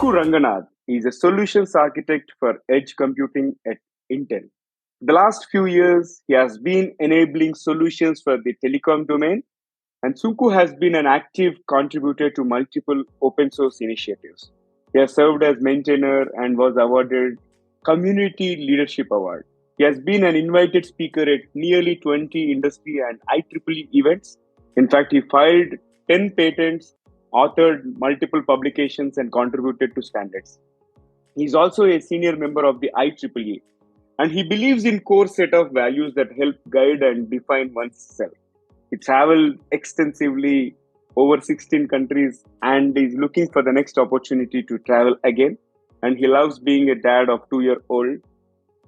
Sunku Ranganath is a solutions architect for edge computing at Intel. The last few years, he has been enabling solutions for the telecom domain, and Sunku has been an active contributor to multiple open source initiatives. He has served as maintainer and was awarded Community Leadership Award. He has been an invited speaker at nearly 20 industry and IEEE events. In fact, he filed 10 patents, authored multiple publications, and contributed to standards. He is also a senior member of the IEEE, and he believes in core set of values that help guide and define oneself. He traveled extensively over 16 countries and is looking for the next opportunity to travel again. And he loves being a dad of 2-year-old.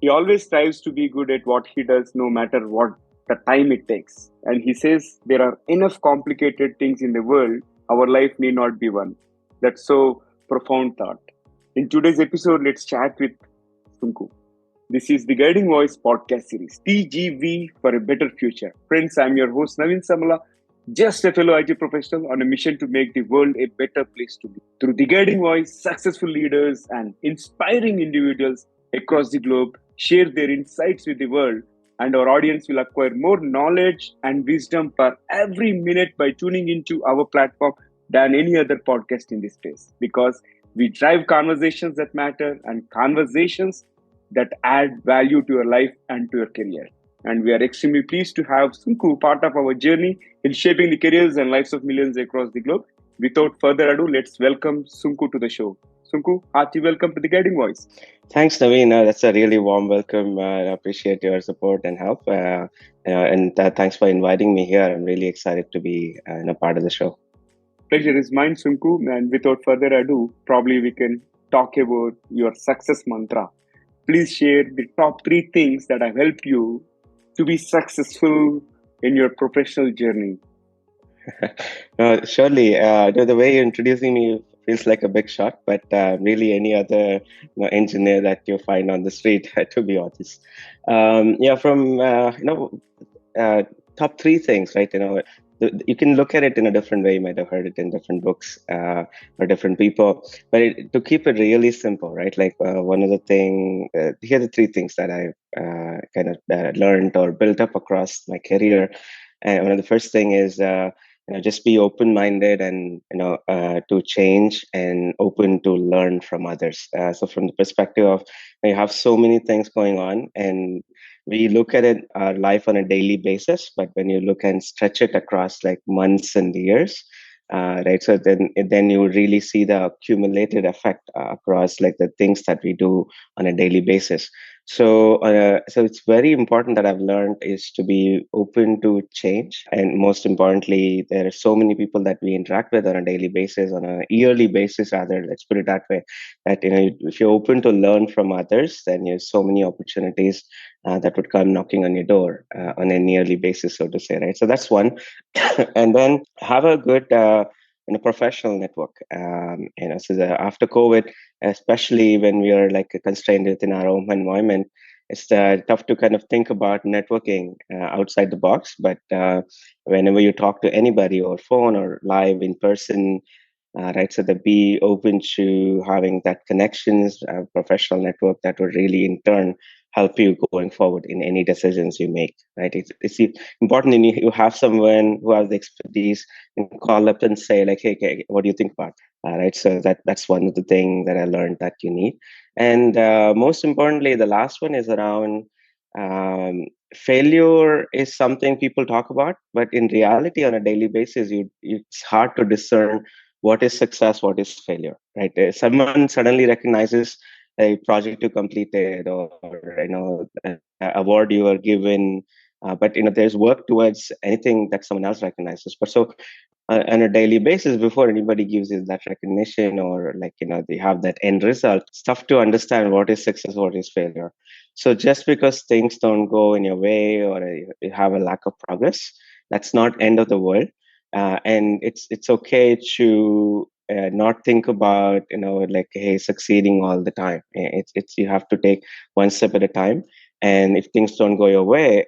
He always strives to be good at what he does, no matter what the time it takes. And he says there are enough complicated things in the world, our life need not be one. That's so profound thought. In today's episode, let's chat with Sunku. This is the Guiding Voice podcast series, TGV for a better future. Friends, I'm your host, Naveen Samala, just a fellow IT professional on a mission to make the world a better place to be. Through the Guiding Voice, successful leaders and inspiring individuals across the globe share their insights with the world, and our audience will acquire more knowledge and wisdom per every minute by tuning into our platform than any other podcast in this space. Because we drive conversations that matter and conversations that add value to your life and to your career. And we are extremely pleased to have Sunku part of our journey in shaping the careers and lives of millions across the globe. Without further ado, let's welcome Sunku to the show. Sunku, hearty welcome to the Guiding Voice. Thanks, Naveen. That's a really warm welcome. I appreciate your support and help. And thanks for inviting me here. I'm really excited to be a part of the show. Pleasure is mine, Sunku. And without further ado, probably we can talk about your success mantra. Please share the top 3 things that have helped you to be successful in your professional journey. Surely, the way you're introducing me feels like a big shot, but really any other engineer that you find on the street, to be honest. From top 3 things, right? You can look at it in a different way. You might have heard it in different books or different people. But to keep it really simple, right? Like one of the things, here are the 3 things that I've kind of learned or built up across my career. And one of the first thing is, just be open-minded and, to change and open to learn from others. So from the perspective of, you have so many things going on, and we look at it, our life on a daily basis, but when you look and stretch it across like months and years, right? So then you really see the accumulated effect across like the things that we do on a daily basis. So it's very important that I've learned is to be open to change. And most importantly, there are so many people that we interact with on a daily basis, on a yearly basis, rather, let's put it that way, that, if you're open to learn from others, then there's so many opportunities that would come knocking on your door on a yearly basis, so to say, right? So that's one. And then have a good, professional network. After COVID, especially when we are like constrained within our own environment, it's tough to kind of think about networking outside the box. But whenever you talk to anybody or phone or live in person, right, so that be open to having that connections, professional network that would really in turn help you going forward in any decisions you make, right? It's important you have someone who has the expertise and call up and say like, hey, what do you think about? Right, so that's one of the things that I learned that you need. And most importantly, the last one is around failure is something people talk about, but in reality, on a daily basis, it's hard to discern what is success, what is failure, right? Someone suddenly recognizes a project you completed or an award you were given, but there's work towards anything that someone else recognizes. But so on a daily basis, before anybody gives you that recognition or they have that end result, it's tough to understand what is success, what is failure. So just because things don't go in your way or you have a lack of progress, that's not end of the world. And it's okay to not think about hey, succeeding all the time. It's you have to take one step at a time. And if things don't go your way,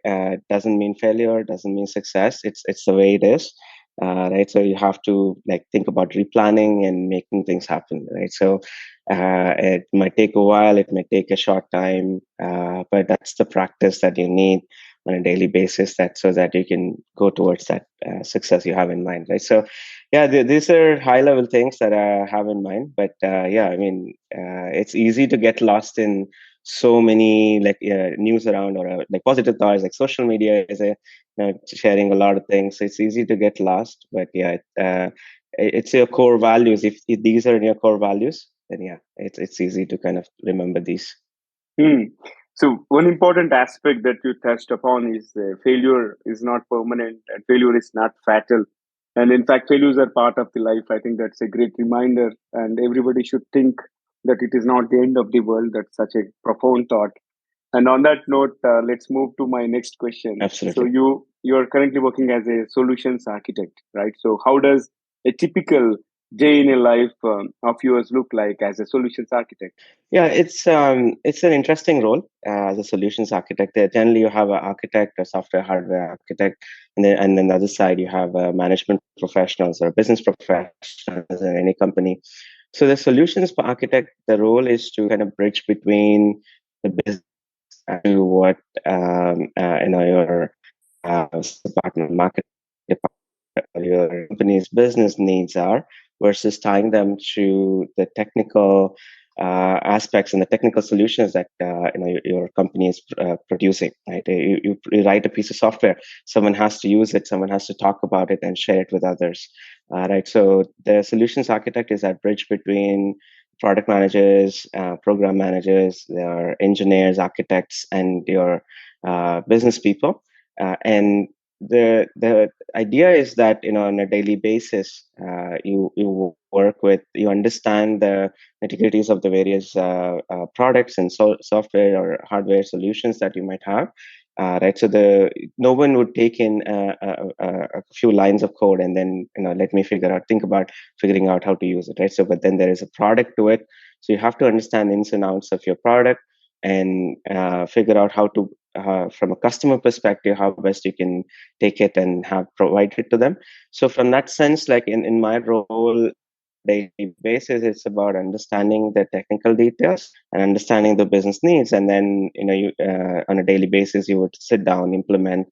doesn't mean failure, doesn't mean success. It's the way it is. Right, so you have to think about replanning and making things happen, right? So It might take a while, it may take a short time, but that's the practice that you need on a daily basis, that so that you can go towards that success you have in mind, right? So yeah, these are high level things that I have in mind, but yeah, I mean, it's easy to get lost in so many like news around, or like positive thoughts, like social media is sharing a lot of things, so it's easy to get lost. But yeah, it's your core values. If these are in your core values, then yeah, it's easy to kind of remember these. Hmm. So one important aspect that you touched upon is failure is not permanent and failure is not fatal. And in fact, failures are part of the life. I think that's a great reminder, and everybody should think that it is not the end of the world. That's such a profound thought. And on that note, let's move to my next question. So Absolutely. you are currently working as a solutions architect, right? So how does a typical day in a life of yours look like as a solutions architect? Yeah, it's an interesting role as a solutions architect. Generally, you have an architect, a software hardware architect, and then the other side you have management professionals or business professionals in any company. So the solutions architect, the role is to kind of bridge between the business to what your department, market department, or your company's business needs are, versus tying them to the technical aspects and the technical solutions that your company is producing. Right, you write a piece of software, someone has to use it, someone has to talk about it and share it with others. Right, so the solutions architect is that bridge between product managers, program managers, their engineers, architects, and your business people. And the idea is that on a daily basis, you work with, you understand the nitty-gritties of the various products and software or hardware solutions that you might have. Right, so the no one would take in a few lines of code and then let me think about figuring out how to use it, right? So, but then there is a product to it, so you have to understand ins and outs of your product and figure out how to, from a customer perspective, how best you can take it and have provide it to them. So, from that sense, like in my role daily basis, it's about understanding the technical details and understanding the business needs, and then you on a daily basis you would sit down, implement,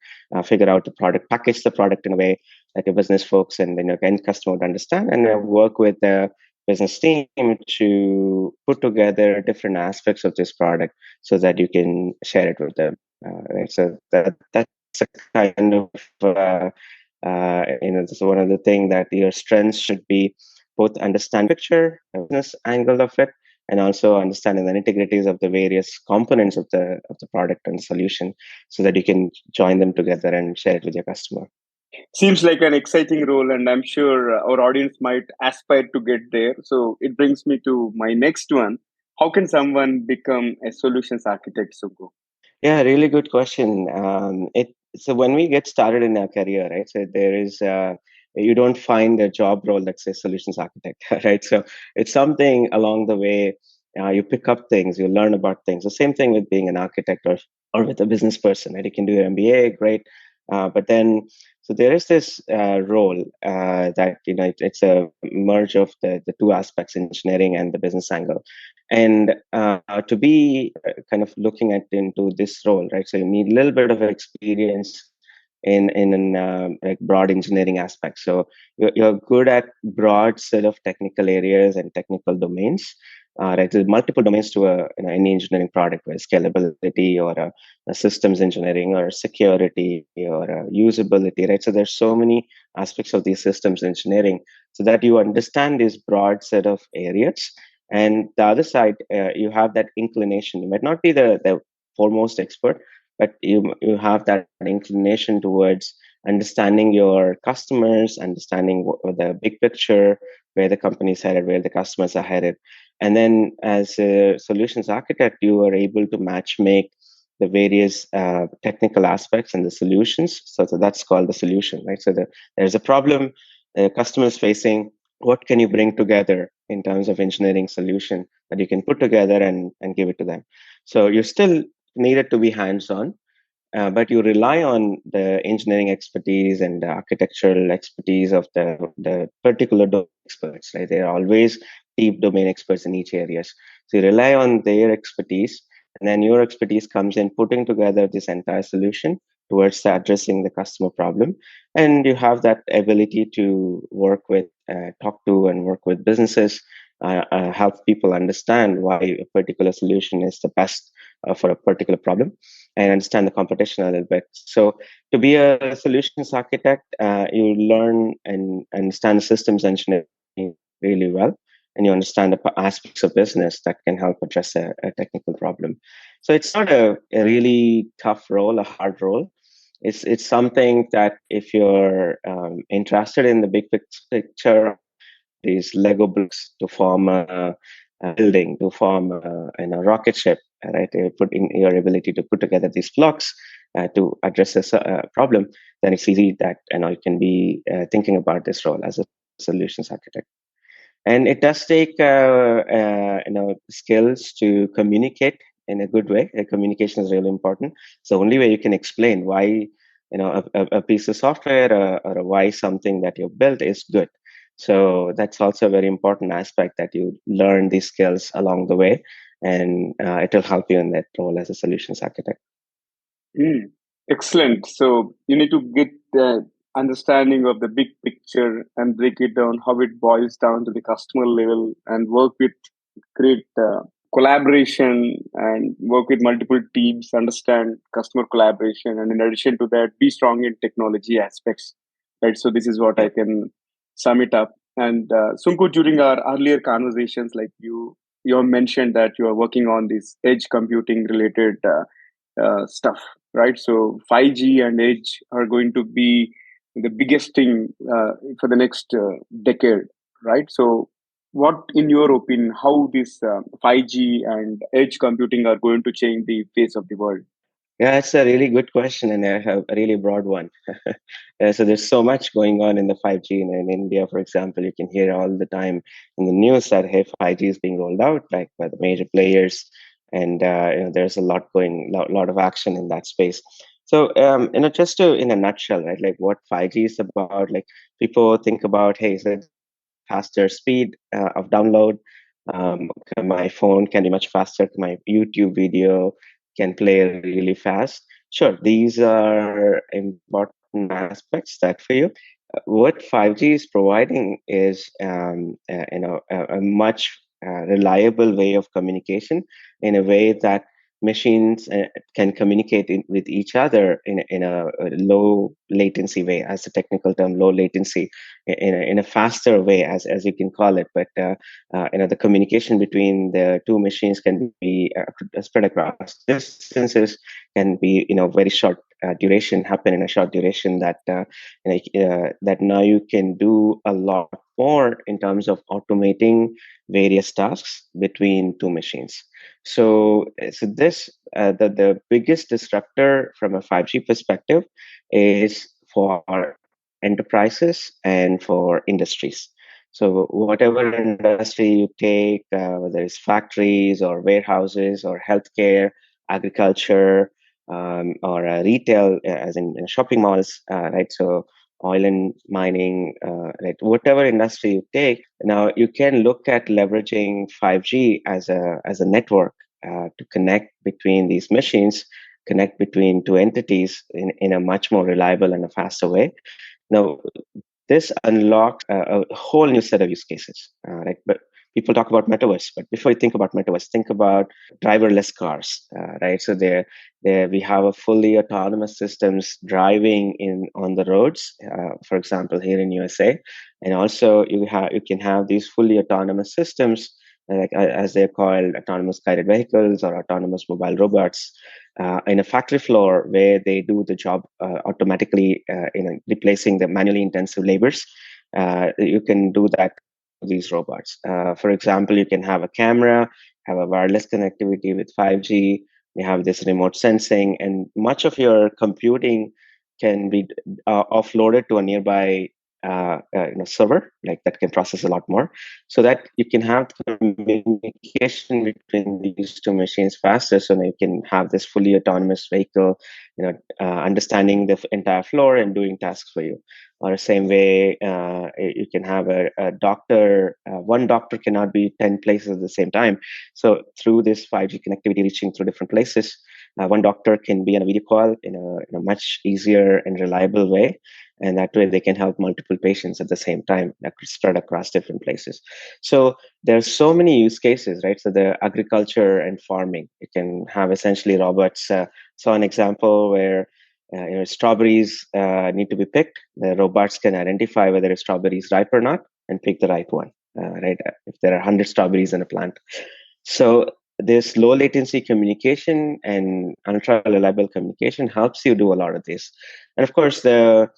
figure out the product, package the product in a way that your business folks and then your end customer would understand, and work with the business team to put together different aspects of this product so that you can share it with them. Right? So that's a kind of this is one of the things that your strengths should be both understand picture, the business angle of it, and also understanding the nitty-gritties of the various components of the product and solution, so that you can join them together and share it with your customer. Seems like an exciting role, and I'm sure our audience might aspire to get there. So it brings me to my next one. How can someone become a solutions architect, Sunku? Yeah, really good question. So when we get started in our career, right? So there is you don't find a job role that's a solutions architect, right? So it's something along the way. You pick up things, you learn about things. The same thing with being an architect or with a business person, right? You can do your MBA, great, but then so there is this role that it's a merge of the two aspects, engineering and the business angle, and to be kind of looking at into this role, right? So you need a little bit of experience in an like broad engineering aspect. So you're good at broad set of technical areas and technical domains. Right, there's multiple domains to any engineering product, where scalability or a systems engineering or security or usability, right? So there's so many aspects of these systems engineering, so that you understand this broad set of areas. And the other side, you have that inclination. You might not be the foremost expert, but you have that inclination towards understanding your customers, understanding what the big picture, where the company is headed, where the customers are headed. And then as a solutions architect, you are able to match make the various technical aspects and the solutions. So that's called the solution, right? So there's a problem the customer is facing. What can you bring together in terms of engineering solution that you can put together and give it to them? So you still needed to be hands-on, but you rely on the engineering expertise and the architectural expertise of the particular domain experts, right? They're always deep domain experts in each areas. So you rely on their expertise, and then your expertise comes in putting together this entire solution towards addressing the customer problem. And you have that ability to work with, talk to, and work with businesses, help people understand why a particular solution is the best for a particular problem, and understand the competition a little bit. So to be a solutions architect, you learn and understand the systems engineering really well, and you understand the aspects of business that can help address a technical problem. So it's not a really tough role, a hard role. It's something that if you're interested in the big picture, these Lego blocks to form a building, to form a rocket ship, right? You put in your ability to put together these blocks to address a problem, then it's easy that you can be thinking about this role as a solutions architect. And it does take skills to communicate in a good way. Communication is really important. So only way you can explain why a piece of software or why something that you built is good. So that's also a very important aspect, that you learn these skills along the way, and it will help you in that role as a solutions architect. Excellent. So you need to get the understanding of the big picture and break it down how it boils down to the customer level, and work with great collaboration and work with multiple teams, understand customer collaboration, and in addition to that, be strong in technology aspects. Right. So this is what I can sum it up. And Sunku, during our earlier conversations, like you have mentioned that you are working on this edge computing related stuff, right? So 5G and edge are going to be the biggest thing for the next decade, right? So, what, in your opinion, how this 5G and edge computing are going to change the face of the world? Yeah, it's a really good question, and I have a really broad one. So there's so much going on in the 5G in India, for example. You can hear all the time in the news that, hey, 5G is being rolled out, like by the major players, and there's a lot of action in that space. So just to, in a nutshell, right, like what 5G is about, like people think about, hey, is it faster speed of download? My phone can be much faster. My YouTube video can play really fast. Sure, these are important aspects that for you. What 5G is providing is a much reliable way of communication, in a way that machines can communicate with each other in a low latency way, as a technical term, low latency, in a faster way, as you can call it. But the communication between the two machines can be spread across distances, can be very short duration, happen in a short duration, that that now you can do a lot more in terms of automating various tasks between two machines. So this the biggest disruptor from a 5G perspective is for enterprises and for industries. So whatever industry you take, whether it's factories or warehouses or healthcare, agriculture, or retail, as in shopping malls, right? So oil and mining, right? Whatever industry you take, now you can look at leveraging 5G as a network to connect between these machines, connect between two entities in a much more reliable and a faster way. Now, this unlocks a whole new set of use cases, right? But people talk about metaverse, but before you think about metaverse, think about driverless cars, right? So there we have a fully autonomous systems driving in on the roads, for example, here in USA, and also you can have these fully autonomous systems, like as they're called, autonomous guided vehicles or autonomous mobile robots, in a factory floor, where they do the job automatically, replacing the manually intensive labors. You can do that with these robots. For example, you can have a camera, have a wireless connectivity with 5G. You have this remote sensing, and much of your computing can be offloaded to a nearby server, like that can process a lot more, so that you can have communication between these two machines faster, so that you can have this fully autonomous vehicle, understanding the entire floor and doing tasks for you. or same way you can have a doctor. One doctor cannot be 10 places at the same time. So through this 5G connectivity reaching through different places, one doctor can be on a video call in a much easier and reliable way, and that way they can help multiple patients at the same time that could spread across different places. So there's so many use cases, right? So the agriculture and farming, you can have essentially robots. Saw an example where strawberries need to be picked. The robots can identify whether a strawberry is ripe or not and pick the right one, right? If there are 100 strawberries in a plant. So this low latency communication and ultra reliable communication helps you do a lot of this. And of course, the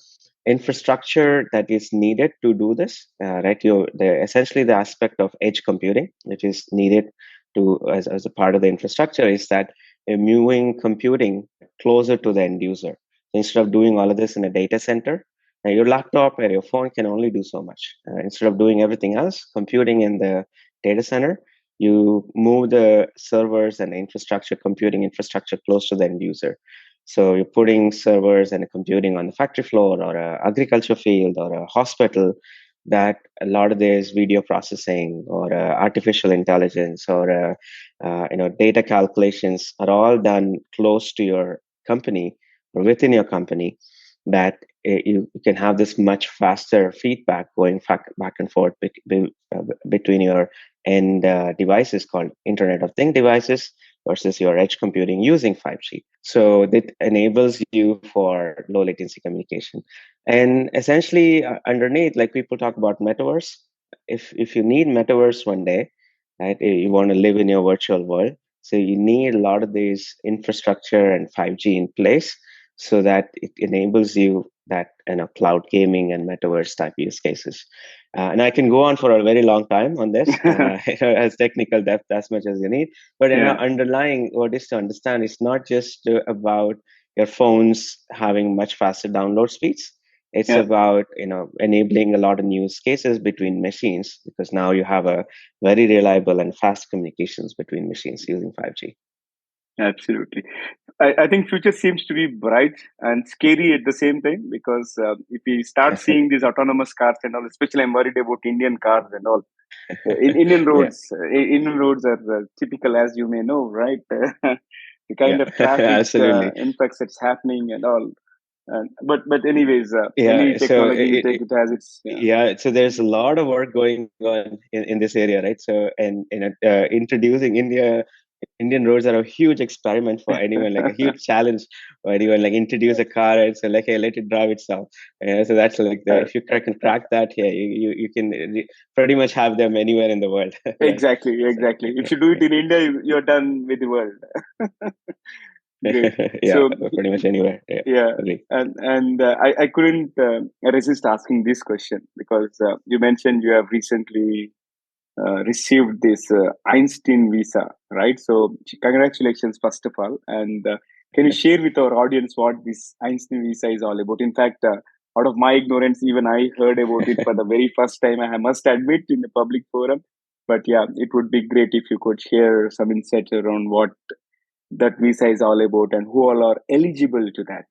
infrastructure that is needed to do this, right? Essentially the aspect of edge computing, which is needed to as a part of the infrastructure, is that moving computing closer to the end user. Instead of doing all of this in a data center, your laptop or your phone can only do so much. Instead of doing everything else, computing in the data center, you move the servers and infrastructure, computing infrastructure close to the end user. So you're putting servers and computing on the factory floor or a agriculture field or a hospital, that a lot of this video processing or artificial intelligence or data calculations are all done close to your company or within your company, that you can have this much faster feedback going back and forth between your end devices called Internet of Things devices versus your edge computing using 5G. So that enables you for low latency communication. And essentially, underneath, like people talk about metaverse. If you need metaverse one day, right, you want to live in your virtual world. So you need a lot of these infrastructure and 5G in place so that it enables you that cloud gaming and metaverse type use cases. And I can go on for a very long time on this, as technical depth as much as you need. But underlying what is to understand is not just about your phones having much faster download speeds. It's about enabling a lot of use cases between machines, because now you have a very reliable and fast communications between machines using 5G. Absolutely. I think future seems to be bright and scary at the same time, because if we start seeing these autonomous cars and all, especially I'm worried about Indian cars and all. In Indian roads, Indian roads are typical, as you may know, right? The kind of traffic influx that's happening and all. But anyways, any technology you take, it has its. So there's a lot of work going on in this area, right? So and introducing Indian roads are a huge experiment for anyone, like a huge challenge for anyone, like introduce a car and say like, hey, let it drive itself. So that's like if you can crack that, you can pretty much have them anywhere in the world. Exactly. If you do it in India, you're done with the world. Great. So pretty much anywhere. And I couldn't resist asking this question, because you mentioned you have recently received this Einstein VISA, right? So congratulations, first of all. And can you share with our audience what this Einstein VISA is all about? In fact, out of my ignorance, even I heard about it for the very first time, I must admit, in the public forum. But yeah, it would be great if you could share some insights around what that visa is all about and who all are eligible to that.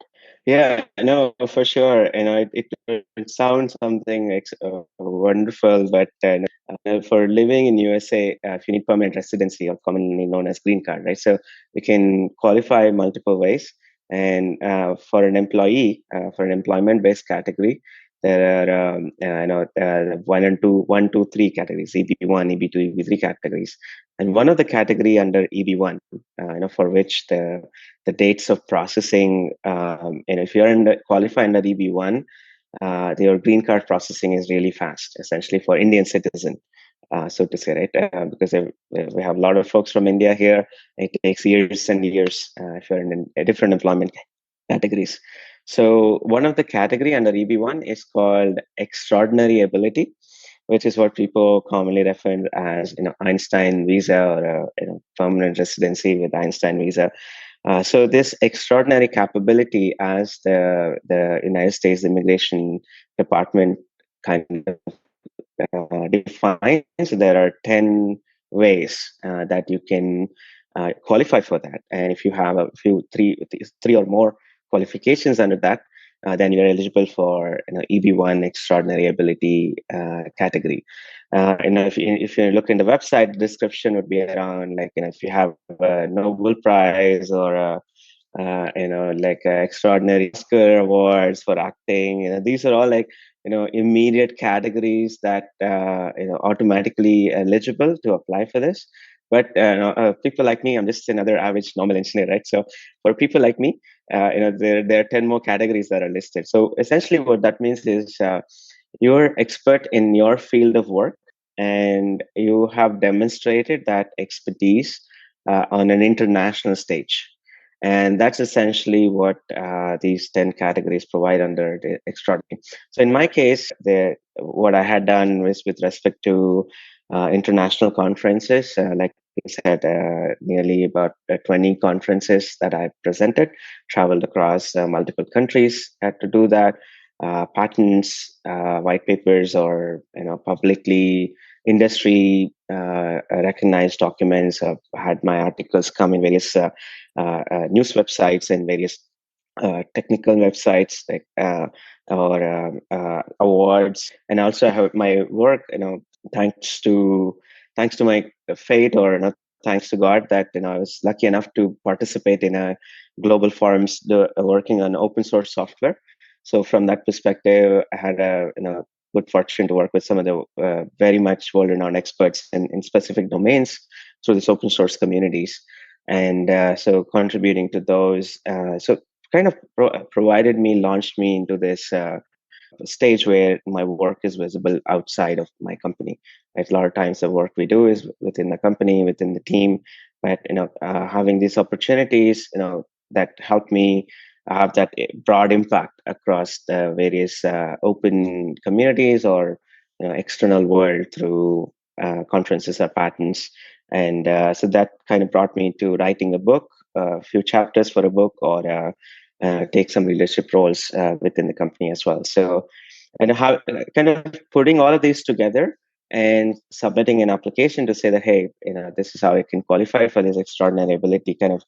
Yeah, no, for sure. It sounds something wonderful, but for living in USA, if you need permanent residency, or commonly known as green card, right? So you can qualify multiple ways. And for an employee, for an employment-based category, there are one, two, three categories: EB1, EB2, EB3 categories. And one of the category under EB1, for which the dates of processing, and if you're qualify under EB1, your green card processing is really fast, essentially for Indian citizen, so to say, right? Because we have a lot of folks from India here. It takes years and years if you're in a different employment categories. So one of the category under EB1 is called extraordinary ability, which is what people commonly refer as Einstein VISA, or permanent residency with Einstein VISA. So this extraordinary capability, as the United States Immigration Department kind of defines, there are 10 ways that you can qualify for that. And if you have three or more qualifications under that, then you're eligible for EB1 extraordinary ability category. If you look in the website, the description would be around like if you have a Nobel Prize or like extraordinary Oscar awards for acting. These are all like immediate categories that automatically eligible to apply for this. But people like me, I'm just another average normal engineer, right? So for people like me, there are 10 more categories that are listed. So essentially, what that means is you're expert in your field of work, and you have demonstrated that expertise on an international stage. And that's essentially what these 10 categories provide under the extraordinary. So in my case, what I had done was with respect to international conferences, like I said, nearly about 20 conferences that I presented, traveled across multiple countries to do that. Patents, white papers, or publicly industry recognized documents. I've had my articles come in various news websites and various technical websites like or awards, and also I have my work. Thanks to my fate, or thanks to God, that I was lucky enough to participate in a global forums working on open source software. So from that perspective, I had a good fortune to work with some of the very much world-renowned experts in specific domains through this open source communities, and so contributing to those. So kind of launched me into this stage where my work is visible outside of my company. Right? A lot of times the work we do is within the company, within the team, but having these opportunities, that help me have that broad impact across the various open communities or external world through conferences or patents. And so that kind of brought me to writing a book, a few chapters for a book, or take some leadership roles within the company as well. So, and how kind of putting all of these together and submitting an application to say that, hey, this is how I can qualify for this extraordinary ability, kind of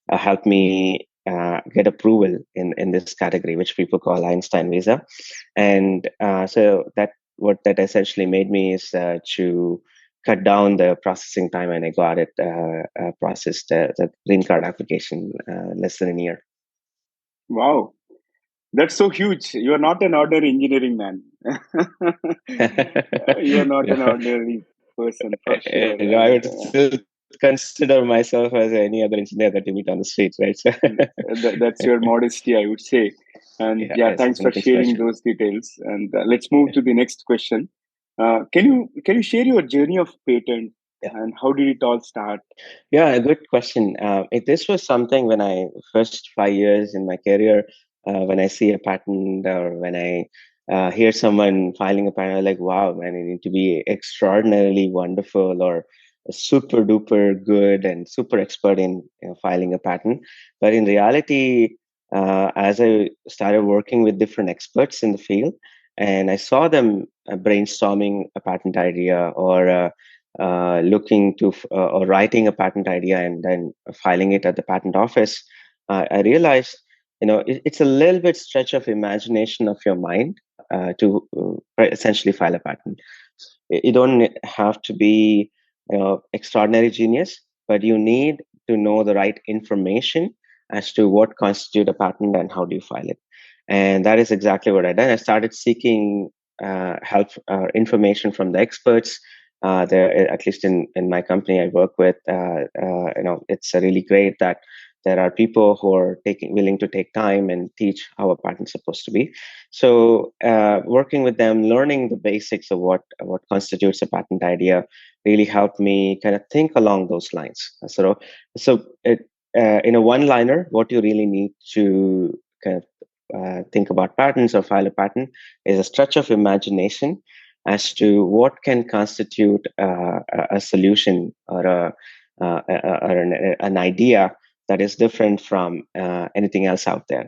helped me get approval in this category, which people call Einstein VISA. And so what that essentially made me is to cut down the processing time, and I got it processed, the green card application, less than a year. Wow, that's so huge. You are not an ordinary engineering man. You are not an Yeah. ordinary person for sure. I And would still consider myself as any other engineer that you meet on the streets, right? So, that's your modesty, I would say. And yeah, yeah, it's thanks for nothing sharing special. those details. And let's move to the next question. Can you share your journey of patent Yeah. and how did it all start? Yeah, a good question. This was something when I first 5 years in my career, when I see a patent or when I hear someone filing a patent, I'm like, wow, man, you need to be extraordinarily wonderful or super duper good and super expert in filing a patent. But in reality, as I started working with different experts in the field, and I saw them brainstorming a patent idea or looking to or writing a patent idea and then filing it at the patent office, I realized it's a little bit stretch of imagination of your mind to essentially file a patent. You don't have to be extraordinary genius, but you need to know the right information as to what constitute a patent and how do you file it. And that is exactly what I did. I started seeking help, information from the experts. There, at least in my company I work with, it's really great that there are people who are willing to take time and teach how a patent's supposed to be. So working with them, learning the basics of what constitutes a patent idea really helped me kind of think along those lines. So in a one-liner, what you really need to kind of think about patents or file a patent is a stretch of imagination as to what can constitute a solution or an idea that is different from anything else out there,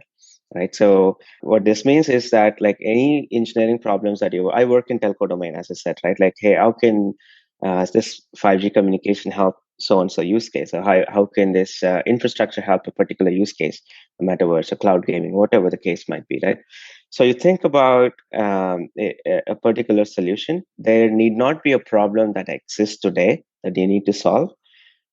right? So what this means is that like any engineering problems that I work in telco domain, as I said, right? Like, hey, how can this 5G communication help so-and-so use case, or how can this infrastructure help a particular use case, a metaverse, or cloud gaming, whatever the case might be, right? So you think about a particular solution. There need not be a problem that exists today that you need to solve.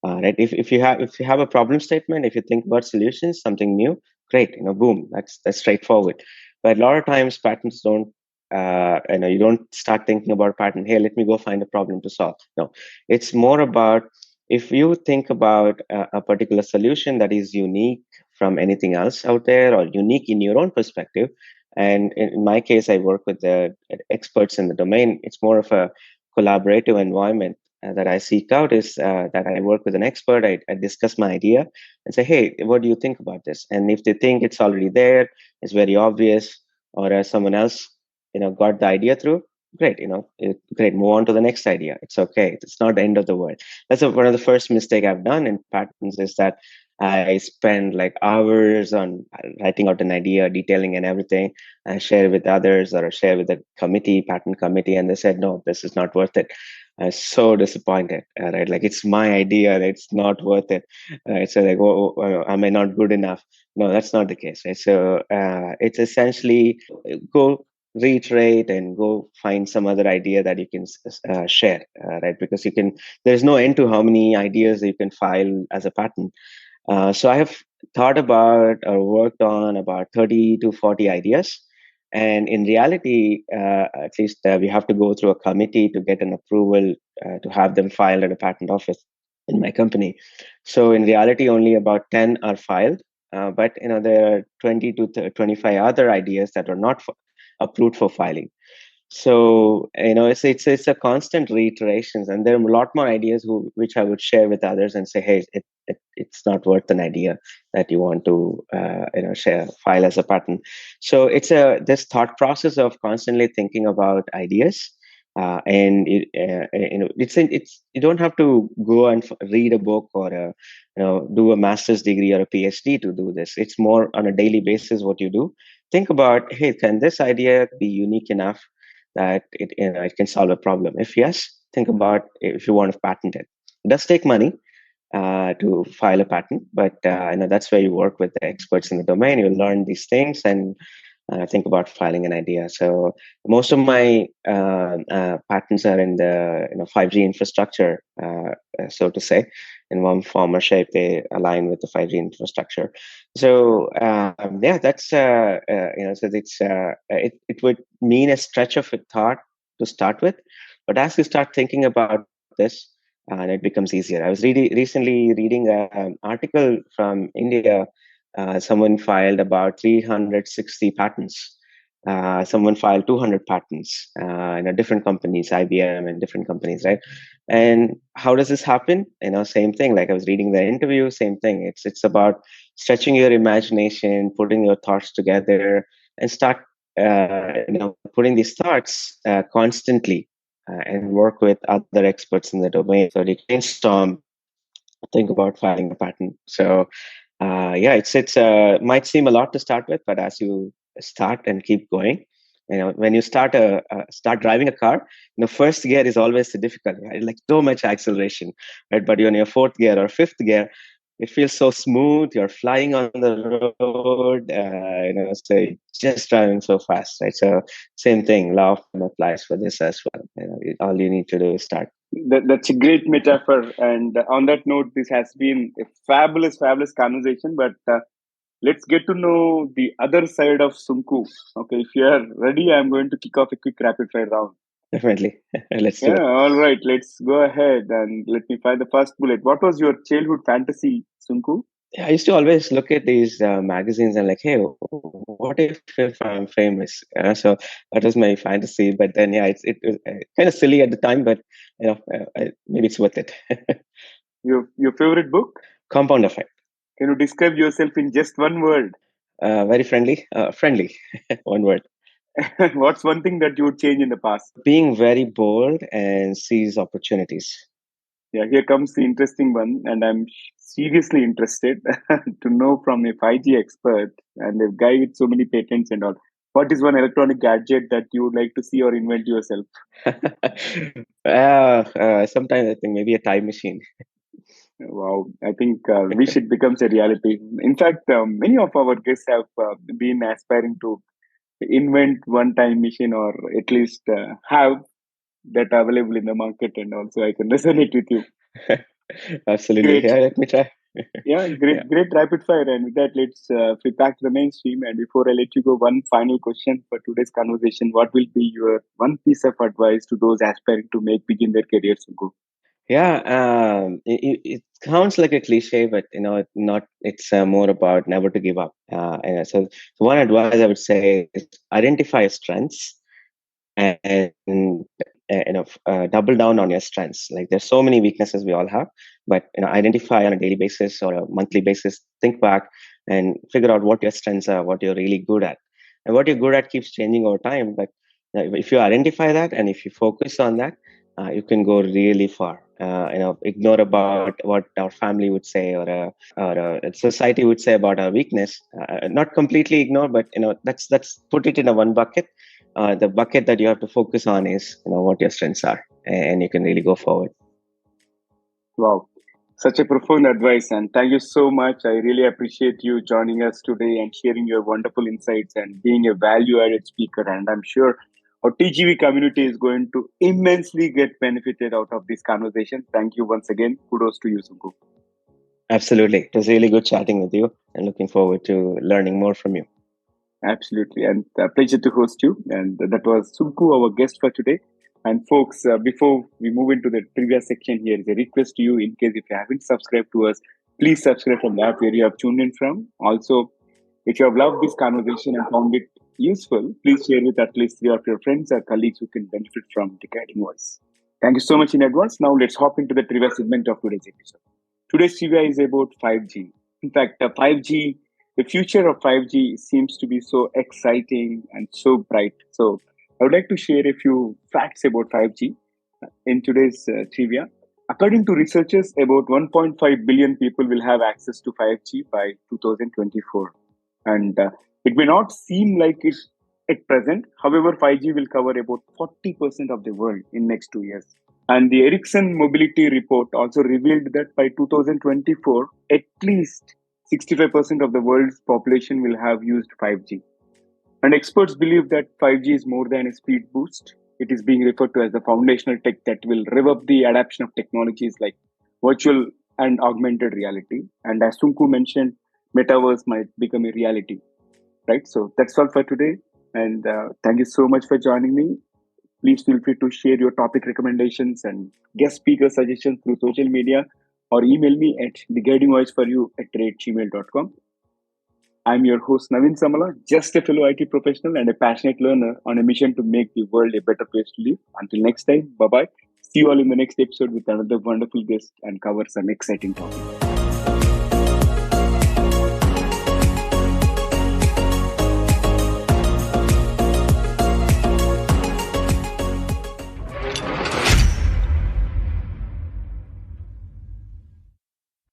Right? If you have a problem statement, if you think about solutions, something new, great. Boom. That's straightforward. But a lot of times patents don't. You don't start thinking about patent. Hey, let me go find a problem to solve. No, it's more about if you think about a particular solution that is unique from anything else out there, or unique in your own perspective. And in my case, I work with the experts in the domain. It's more of a collaborative environment that I seek out is that I work with an expert. I discuss my idea and say, hey, what do you think about this? And if they think it's already there, it's very obvious, or someone else, got the idea through, great, great, move on to the next idea. It's okay. It's not the end of the world. That's one of the first mistake I've done in patents is that I spend like hours on writing out an idea, detailing and everything, and share it with others or share with the committee, patent committee, and they said, no, this is not worth it. I was so disappointed, right? Like it's my idea, it's not worth it. It's like, am I not good enough? No, that's not the case, right? So it's essentially go reiterate and go find some other idea that you can share, right? Because there's no end to how many ideas you can file as a patent. So I have thought about or worked on about 30 to 40 ideas. And in reality, at least we have to go through a committee to get an approval to have them filed at a patent office in my company. So in reality, only about 10 are filed. But there are 20 to 25 other ideas that are not approved for filing. So it's a constant reiterations, and there are a lot more ideas which I would share with others and say, hey, it's not worth an idea that you want to share file as a patent. So it's this thought process of constantly thinking about ideas. And it's you don't have to go and read a book or do a master's degree or a PhD to do this. It's more on a daily basis what you do. Think about, hey, can this idea be unique enough that it can solve a problem? If yes, think about if you want to patent it. It does take money to file a patent, but that's where you work with the experts in the domain. You learn these things and think about filing an idea. So most of my patents are in the 5G infrastructure, so to say, in one form or shape. They align with the 5G infrastructure. So that's so it would mean a stretch of a thought to start with, but as you start thinking about this, and it becomes easier. I was recently reading an article from India. Someone filed about 360 patents. Someone filed 200 patents in different companies, IBM and different companies, right? And how does this happen? Same thing. Like I was reading the interview, same thing. It's about stretching your imagination, putting your thoughts together, and start putting these thoughts constantly and work with other experts in the domain. So you brainstorm, think about filing a patent. So it's might seem a lot to start with, but as you start and keep going, when you start driving a car, first gear is always difficult, right? Like so much acceleration, right? But you're in your fourth gear or fifth gear, it feels so smooth. You're flying on the road, so just driving so fast, right? So same thing, law of applies for this as well. All you need to do is start. That's a great metaphor. And on that note, this has been a fabulous, fabulous conversation. But let's get to know the other side of Sunku. Okay, if you are ready, I'm going to kick off a quick rapid fire round. Definitely. Let's do Yeah, it. all right. Let's go ahead and let me find the first bullet. What was your childhood fantasy, Sunku? Yeah, I used to always look at these magazines and like, hey, what if I'm famous? So that was my fantasy. But then, yeah, it was kind of silly at the time, but maybe it's worth it. Your favorite book? Compound effect. Can you describe yourself in just one word? Very friendly. Friendly. One word. What's one thing that you would change in the past? Being very bold and seize opportunities. Yeah, here comes the interesting one, and I'm seriously interested to know from a 5G expert and a guy with so many patents and all. What is one electronic gadget that you would like to see or invent yourself? Sometimes I think maybe a time machine. Wow, I think wish it becomes a reality. In fact, many of our guests have been aspiring to invent one-time machine or at least have that available in the market, and also I can resonate with you. Absolutely. Great. Yeah, let me try. Yeah, Yeah. great rapid fire. And with that, let's flip back to the mainstream. And before I let you go, one final question for today's conversation. What will be your one piece of advice to those aspiring to make begin their careers? Go. Yeah, it sounds like a cliche, but not. It's more about never to give up. So one advice I would say is identify your strengths and double down on your strengths. Like there's so many weaknesses we all have, but identify on a daily basis or a monthly basis. Think back and figure out what your strengths are, what you're really good at, and what you're good at keeps changing over time. But if you identify that and if you focus on that, you can go really far. Ignore about what our family would say or society would say about our weakness. Not completely ignore, but that's put it in a one bucket. The bucket that you have to focus on is what your strengths are, and you can really go forward. Wow, such a profound advice, and thank you so much. I really appreciate you joining us today and sharing your wonderful insights and being a value-added speaker. And I'm sure our TGV community is going to immensely get benefited out of this conversation. Thank you once again. Kudos to you, Sunku. Absolutely, it was really good chatting with you, and looking forward to learning more from you. Absolutely, and a pleasure to host you. And that was Sunku, our guest for today. And folks, before we move into the trivia section, here is a request to you: in case if you haven't subscribed to us, please subscribe from the app where you have tuned in from. Also, if you have loved this conversation and found it useful, please share with at least three of your friends or colleagues who can benefit from the guiding voice. Thank you so much in advance. Now let's hop into the trivia segment of today's episode. Today's trivia is about 5G. In fact, 5G, the future of 5G seems to be so exciting and so bright. So, I would like to share a few facts about 5G in today's trivia. According to researchers, about 1.5 billion people will have access to 5G by 2024. And it may not seem like it at present. However, 5G will cover about 40% of the world in next 2 years. And the Ericsson Mobility Report also revealed that by 2024, at least 65% of the world's population will have used 5G. And experts believe that 5G is more than a speed boost. It is being referred to as the foundational tech that will rev up the adoption of technologies like virtual and augmented reality. And as Sunku mentioned, metaverse might become a reality, right? So that's all for today. And thank you so much for joining me. Please feel free to share your topic recommendations and guest speaker suggestions through social media or email me at theguidingvoiceforyou@gmail.com. I'm your host Naveen Samala, just a fellow IT professional and a passionate learner on a mission to make the world a better place to live. Until next time, bye bye. See you all in the next episode with another wonderful guest and cover some exciting topics.